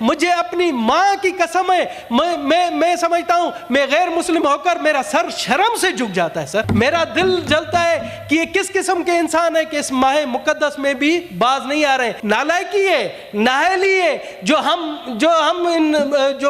مجھے اپنی ماں کی قسم ہے، میں سمجھتا ہوں میں غیر مسلم ہو کر میرا سر شرم سے جھک جاتا ہے سر. میرا دل جلتا ہے کہ یہ کس قسم کے انسان ہے کہ اس ماہ مقدس میں بھی باز نہیں آ رہے. نالائکی ہے، نااہلی ہے، جو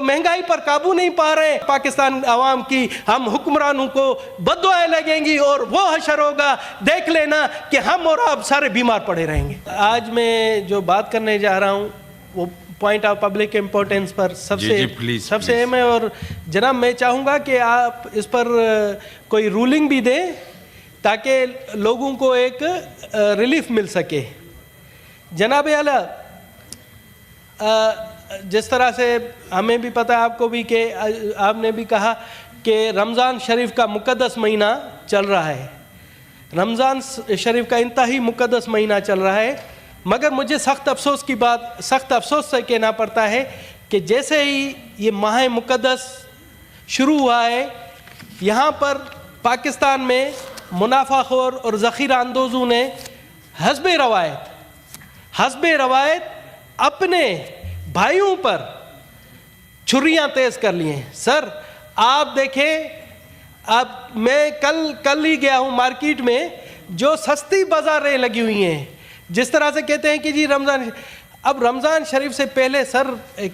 مہنگائی پر قابو نہیں پا رہے. پاکستان عوام کی ہم حکمرانوں کو بد دعائیں لگیں گی اور وہ حشر ہوگا، دیکھ لینا کہ ہم اور آپ سارے بیمار پڑے رہیں گے. آج میں جو بات کرنے جا رہا ہوں وہ پوائنٹ آف پبلک امپورٹنس پر سب سے اہم ہے، اور جناب میں چاہوں گا کہ آپ اس پر کوئی رولنگ بھی دیں تاکہ لوگوں کو ایک ریلیف مل سکے. جناب اعلیٰ، جس طرح سے ہمیں بھی پتہ ہے، آپ کو بھی، کہ آپ نے بھی کہا کہ رمضان شریف کا مقدس مہینہ چل رہا ہے. رمضان شریف کا انتہائی مقدس مہینہ چل رہا ہے، مگر مجھے سخت افسوس سے کہنا پڑتا ہے کہ جیسے ہی یہ ماہ مقدس شروع ہوا ہے، یہاں پر پاکستان میں منافع خور اور ذخیرہ اندوزوں نے حسب روایت اپنے بھائیوں پر چھریاں تیز کر لی ہیں. سر آپ دیکھیں، اب میں کل ہی گیا ہوں مارکیٹ میں، جو سستی بازاریں لگی ہوئی ہیں، جس طرح سے کہتے ہیں کہ جی رمضان شریف سے پہلے سر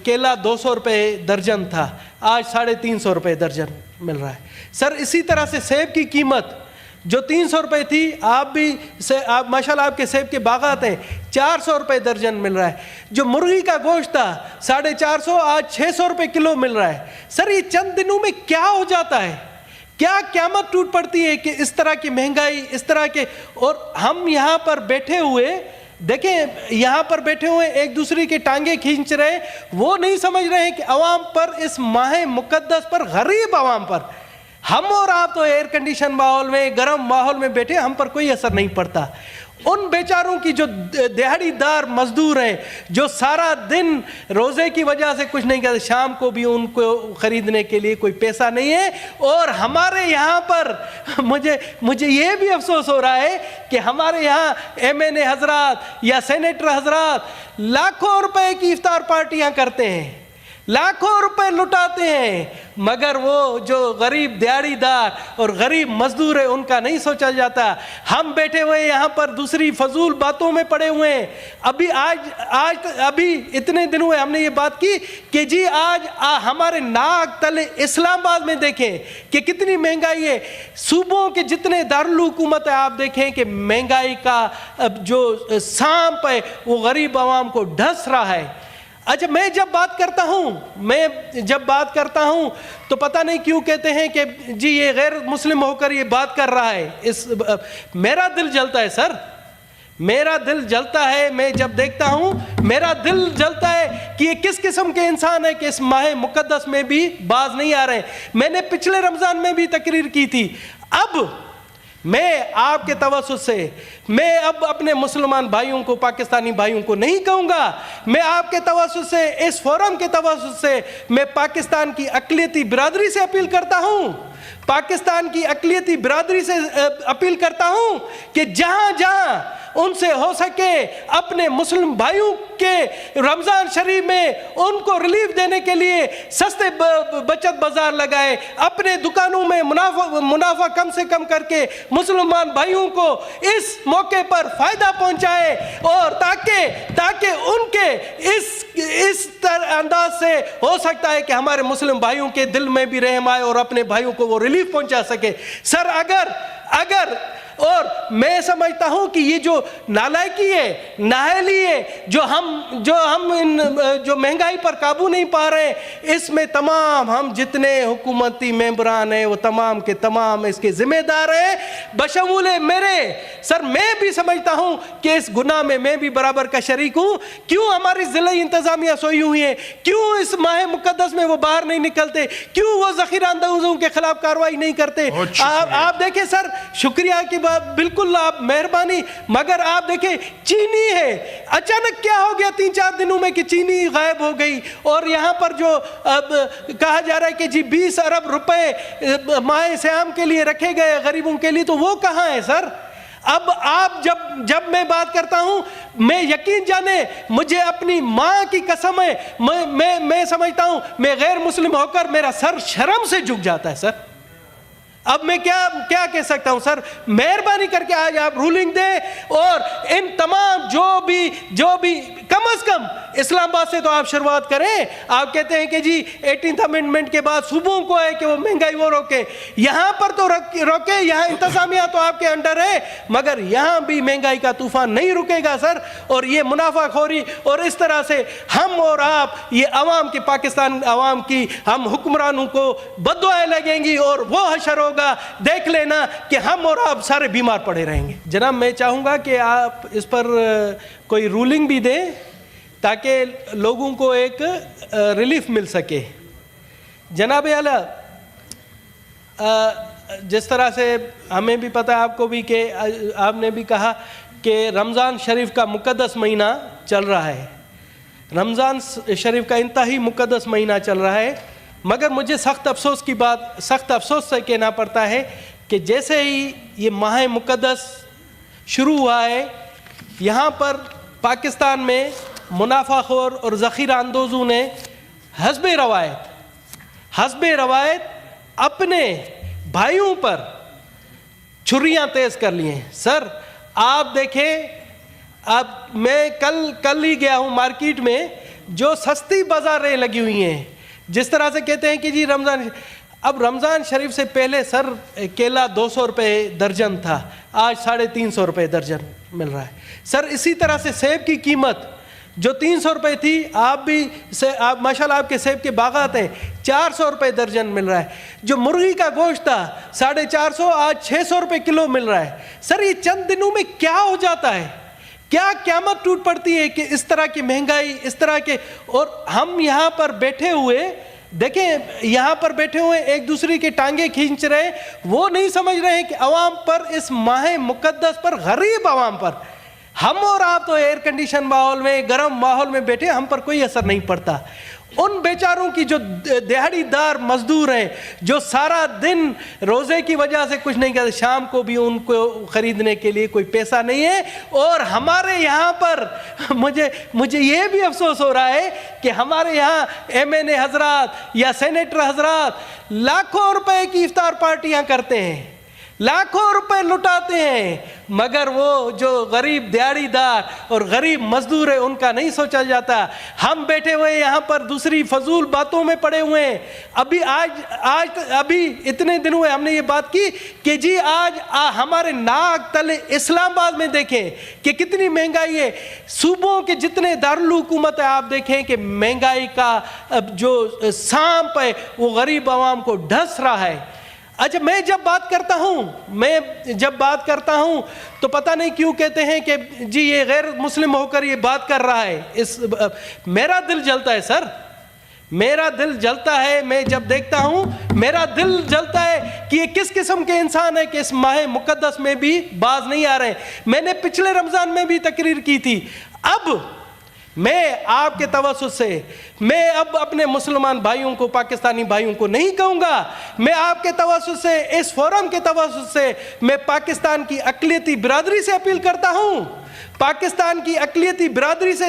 کیلا 200 روپے درجن تھا، آج 350 روپے درجن مل رہا ہے. سر اسی طرح سے سیب کی قیمت جو 300 روپے تھی، آپ ماشاءاللہ آپ کے سیب کے باغات ہیں، 400 روپے درجن مل رہا ہے. جو مرغی کا گوشت تھا 450، آج 600 روپے کلو مل رہا ہے. سر یہ چند دنوں میں کیا ہو جاتا ہے؟ کیا قیامت ٹوٹ پڑتی ہے کہ اس طرح کی مہنگائی، اس طرح کے، اور ہم یہاں پر بیٹھے ہوئے دیکھیں، یہاں پر بیٹھے ہوئے ایک دوسرے کے ٹانگیں کھینچ رہے ہیں. وہ نہیں سمجھ رہے ہیں کہ عوام پر، اس ماہ مقدس پر، غریب عوام پر، ہم اور آپ تو ایئر کنڈیشن ماحول میں، گرم ماحول میں بیٹھے، ہم پر کوئی اثر نہیں پڑتا. ان بیچاروں کی جو دیہڑی دار مزدور ہیں، جو سارا دن روزے کی وجہ سے کچھ نہیں کرتے، شام کو بھی ان کو خریدنے کے لیے کوئی پیسہ نہیں ہے. اور ہمارے یہاں پر مجھے یہ بھی افسوس ہو رہا ہے کہ ہمارے یہاں MNA حضرات یا سینیٹر حضرات لاکھوں روپے کی افطار پارٹیاں کرتے ہیں، لاکھوں روپے لٹاتے ہیں، مگر وہ جو غریب دیہڑی دار اور غریب مزدور ہے ان کا نہیں سوچا جاتا. ہم بیٹھے ہوئے یہاں پر دوسری فضول باتوں میں پڑے ہوئے ہیں. ابھی اتنے دن ہوئے ہم نے یہ بات کی کہ جی آج ہمارے ناک تلے اسلام آباد میں دیکھیں کہ کتنی مہنگائی ہے. صوبوں کے جتنے دارالحکومت ہے، آپ دیکھیں کہ مہنگائی کا جو سانپ ہے وہ غریب عوام کو ڈھس رہا ہے. اچھا، میں جب بات کرتا ہوں تو پتہ نہیں کیوں کہتے ہیں کہ جی یہ غیر مسلم ہو کر یہ بات کر رہا ہے. میرا دل جلتا ہے سر، میرا دل جلتا ہے. میں جب دیکھتا ہوں میرا دل جلتا ہے کہ یہ کس قسم کے انسان ہے کہ اس ماہ مقدس میں بھی باز نہیں آ رہے. میں نے پچھلے رمضان میں بھی تقریر کی تھی. اب میں آپ کے توسط سے، میں اب اپنے مسلمان بھائیوں کو، پاکستانی بھائیوں کو نہیں کہوں گا، میں آپ کے توسط سے، اس فورم کے توسط سے، میں پاکستان کی اقلیتی برادری سے اپیل کرتا ہوں، پاکستان کی اقلیتی برادری سے اپیل کرتا ہوں کہ جہاں ان سے ہو سکے اپنے مسلم بھائیوں کے رمضان شریف میں ان کو ریلیف دینے کے لیے سستے بچت بازار لگائے، اپنے دکانوں میں منافع کم سے کم کر کے مسلمان بھائیوں کو اس موقع پر فائدہ پہنچائے، اور تاکہ ان کے اس انداز سے ہو سکتا ہے کہ ہمارے مسلم بھائیوں کے دل میں بھی رحم آئے اور اپنے بھائیوں کو وہ ریلیف پہنچا سکے. سر اگر اور میں سمجھتا ہوں کہ یہ جو نالائکی ہے، نااہلی ہے، جو مہنگائی پر قابو نہیں پا رہے، اس میں تمام ہم جتنے حکومتی ممبران ہیں وہ تمام کے تمام اس کے ذمہ دار ہیں، بشمول میرے. سر میں بھی سمجھتا ہوں کہ اس گناہ میں میں بھی برابر کا شریک ہوں. کیوں ہماری ضلعی انتظامیہ سوئی ہوئی ہیں؟ کیوں اس ماہ مقدس میں وہ باہر نہیں نکلتے؟ کیوں وہ ذخیرہ اندوزوں کے خلاف کارروائی نہیں کرتے؟ آپ دیکھیں سر، شکریہ کی بات، بالکل آپ مہربانی، مگر آپ دیکھیں چینی ہے، اچانک کیا ہو گیا 3-4 دنوں میں کہ چینی غائب ہو گئی. اور یہاں پر جو کہا جا رہا ہے کہ جی 20 ارب روپے ماہ سیام کے لیے رکھے گئے غریبوں کے لیے، تو وہ کہاں ہے سر؟ اب آپ جب میں بات کرتا ہوں، میں یقین جانے مجھے اپنی ماں کی قسم ہے، میں سمجھتا ہوں میں غیر مسلم ہو کر میرا سر شرم سے جھک جاتا ہے سر۔ اب میں کیا کہہ سکتا ہوں سر؟ مہربانی کر کے آج آپ رولنگ دیں، اور ان تمام جو بھی کم از کم اسلام آباد سے تو آپ شروعات کریں۔ آپ کہتے ہیں کہ جی 18th امینڈمنٹ کے بعد صوبوں کو ہے کہ وہ مہنگائی وہ روکے، یہاں پر تو روکے، یہاں انتظامیہ تو آپ کے انڈر ہے، مگر یہاں بھی مہنگائی کا طوفان نہیں رکے گا سر۔ اور یہ منافع خوری، اور اس طرح سے ہم اور آپ یہ عوام کی، پاکستان عوام کی، ہم حکمرانوں کو بد دعائیں لگیں گی، اور وہ حشر ہوگا، دیکھ لینا کہ ہم اور آپ سارے بیمار پڑے رہیں گے۔ جناب میں چاہوں گا کہ آپ اس پر کوئی رولنگ بھی دیں تاکہ لوگوں کو ایک ریلیف مل سکے۔ جناب اعلیٰ، جس طرح سے ہمیں بھی پتہ ہے، آپ کو بھی، کہ آپ نے بھی کہا کہ رمضان شریف کا مقدس مہینہ چل رہا ہے، رمضان شریف کا انتہائی مقدس مہینہ چل رہا ہے، مگر مجھے سخت افسوس سے کہنا پڑتا ہے کہ جیسے ہی یہ ماہ مقدس شروع ہوا ہے، یہاں پر پاکستان میں منافع خور اور ذخیرہ اندوزوں نے حسب روایت اپنے بھائیوں پر چھریاں تیز کر لی ہیں۔ سر آپ دیکھیں، اب میں کل ہی گیا ہوں مارکیٹ میں، جو سستی بازاریں لگی ہوئی ہیں، جس طرح سے کہتے ہیں کہ جی رمضان شریف سے پہلے سر کیلا 200 روپے درجن تھا، آج 350 روپے درجن مل رہا ہے۔ سر اسی طرح سے سیب کی قیمت جو 300 روپے تھی، آپ ماشاءاللہ آپ کے سیب کے باغات ہیں، 400 روپے درجن مل رہا ہے۔ جو مرغی کا گوشت تھا 450، آج 600 روپے کلو مل رہا ہے۔ سر یہ چند دنوں میں کیا ہو جاتا ہے؟ کیا قیامت ٹوٹ پڑتی ہے کہ اس طرح کی مہنگائی، اس طرح کے، اور ہم یہاں پر بیٹھے ہوئے دیکھیں، یہاں پر بیٹھے ہوئے ایک دوسرے کے ٹانگیں کھینچ رہے ہیں، وہ نہیں سمجھ رہے ہیں کہ عوام پر، اس ماہ مقدس پر، غریب عوام پر، ہم اور آپ تو ایئر کنڈیشن ماحول میں، گرم ماحول میں بیٹھے، ہم پر کوئی اثر نہیں پڑتا۔ ان بیچاروں کی جو دیہڑی دار مزدور ہیں، جو سارا دن روزے کی وجہ سے کچھ نہیں کرتے، شام کو بھی ان کو خریدنے کے لیے کوئی پیسہ نہیں ہے۔ اور ہمارے یہاں پر مجھے یہ بھی افسوس ہو رہا ہے کہ ہمارے یہاں MNA حضرات یا سینیٹر حضرات لاکھوں روپے کی افطار پارٹیاں کرتے ہیں، لاکھوں روپے لٹاتے ہیں، مگر وہ جو غریب دیہڑی دار اور غریب مزدور ہے ان کا نہیں سوچا جاتا۔ ہم بیٹھے ہوئے یہاں پر دوسری فضول باتوں میں پڑے ہوئے ہیں۔ ابھی اتنے دن ہوئے ہم نے یہ بات کی کہ جی آج ہمارے ناک تلے اسلام آباد میں دیکھیں کہ کتنی مہنگائی ہے۔ صوبوں کے جتنے دارالحکومت ہے، آپ دیکھیں کہ مہنگائی کا جو سانپ ہے وہ غریب عوام کو ڈھس رہا ہے۔ اچھا، میں جب بات کرتا ہوں تو پتہ نہیں کیوں کہتے ہیں کہ جی یہ غیر مسلم ہو کر یہ بات کر رہا ہے۔ میرا دل جلتا ہے سر، میرا دل جلتا ہے۔ میں جب دیکھتا ہوں میرا دل جلتا ہے کہ یہ کس قسم کے انسان ہے کہ اس ماہ مقدس میں بھی باز نہیں آ رہے ہیں۔ میں نے پچھلے رمضان میں بھی تقریر کی تھی۔ اب میں آپ کے توسط سے، میں اب اپنے مسلمان بھائیوں کو، پاکستانی بھائیوں کو نہیں کہوں گا، میں آپ کے توسط سے، اس فورم کے توسط سے، میں پاکستان کی اقلیتی برادری سے اپیل کرتا ہوں، پاکستان کی اقلیتی برادری سے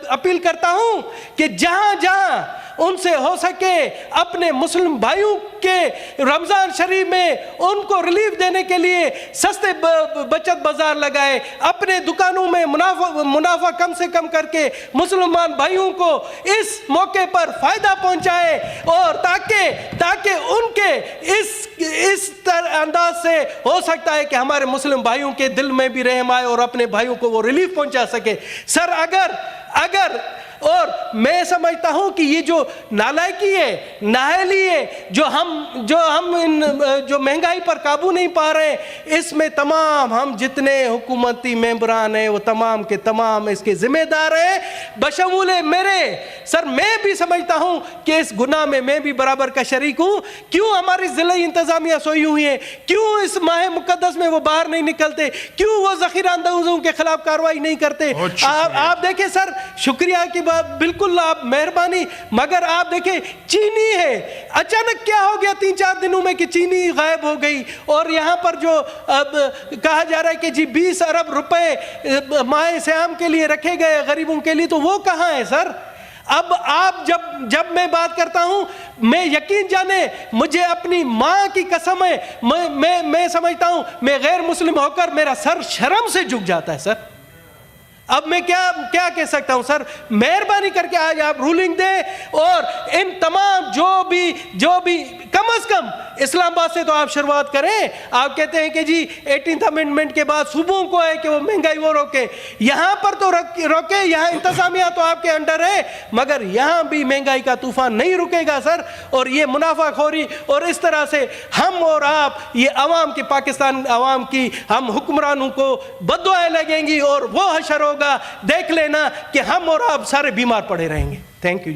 اپیل کرتا ہوں کہ جہاں جہاں ان سے ہو سکے اپنے مسلم بھائیوں کے رمضان شریف میں ان کو ریلیف دینے کے لیے سستے بچت بازار لگائے، اپنے دکانوں میں منافع کم سے کم کر کے مسلمان بھائیوں کو اس موقع پر فائدہ پہنچائے، اور تاکہ ان کے اس انداز سے ہو سکتا ہے کہ ہمارے مسلم بھائیوں کے دل میں بھی رحم آئے اور اپنے بھائیوں کو وہ ریلیف پہنچا سکے۔ سر اگر اور میں سمجھتا ہوں کہ یہ جو نالائکی ہے، نااہلی ہے، جو مہنگائی پر قابو نہیں پا رہے، اس میں تمام ہم جتنے حکومتی ممبران ہیں وہ تمام کے تمام اس کے ذمہ دار ہیں، بشمول میرے۔ سر میں بھی سمجھتا ہوں کہ اس گناہ میں میں بھی برابر کا شریک ہوں۔ کیوں ہماری ضلعی انتظامیہ سوئی ہوئی ہیں؟ کیوں اس ماہ مقدس میں وہ باہر نہیں نکلتے؟ کیوں وہ ذخیرہ اندوزوں کے خلاف کارروائی نہیں کرتے؟ آپ دیکھیں سر، شکریہ کی بالکل آپ مہربانی, مگر آپ دیکھیں چینی ہے, اچانک کیا ہو گیا 3-4 دنوں میں کہ چینی غائب ہو گئی, اور یہاں پر جو اب کہا جا رہا ہے کہ جی 20 ارب روپے ماہ سیام کے لیے رکھے گئے غریبوں کے لیے, تو وہ کہاں ہے سر؟ اب آپ جب میں بات کرتا ہوں, میں یقین جانے مجھے اپنی ماں کی قسم ہے, میں سمجھتا ہوں میں غیر مسلم ہو کر میرا سر شرم سے جھک جاتا ہے سر. اب میں کیا کہہ سکتا ہوں سر؟ مہربانی کر کے آج آپ رولنگ دیں, اور ان تمام جو بھی کم از کم اسلام آباد سے تو آپ شروعات کریں. آپ کہتے ہیں کہ جی 18th امینڈمنٹ کے بعد صوبوں کو ہے کہ وہ مہنگائی وہ روکے, یہاں پر تو روکے, یہاں انتظامیہ تو آپ کے انڈر ہے, مگر یہاں بھی مہنگائی کا طوفان نہیں رکے گا سر. اور یہ منافع خوری اور اس طرح سے ہم اور آپ, یہ عوام کی, پاکستان عوام کی, ہم حکمرانوں کو بد دعائیں لگیں گی, اور وہ حشر ہوگا, دیکھ لینا کہ ہم اور آپ سارے بیمار پڑے رہیں گے. Thank you.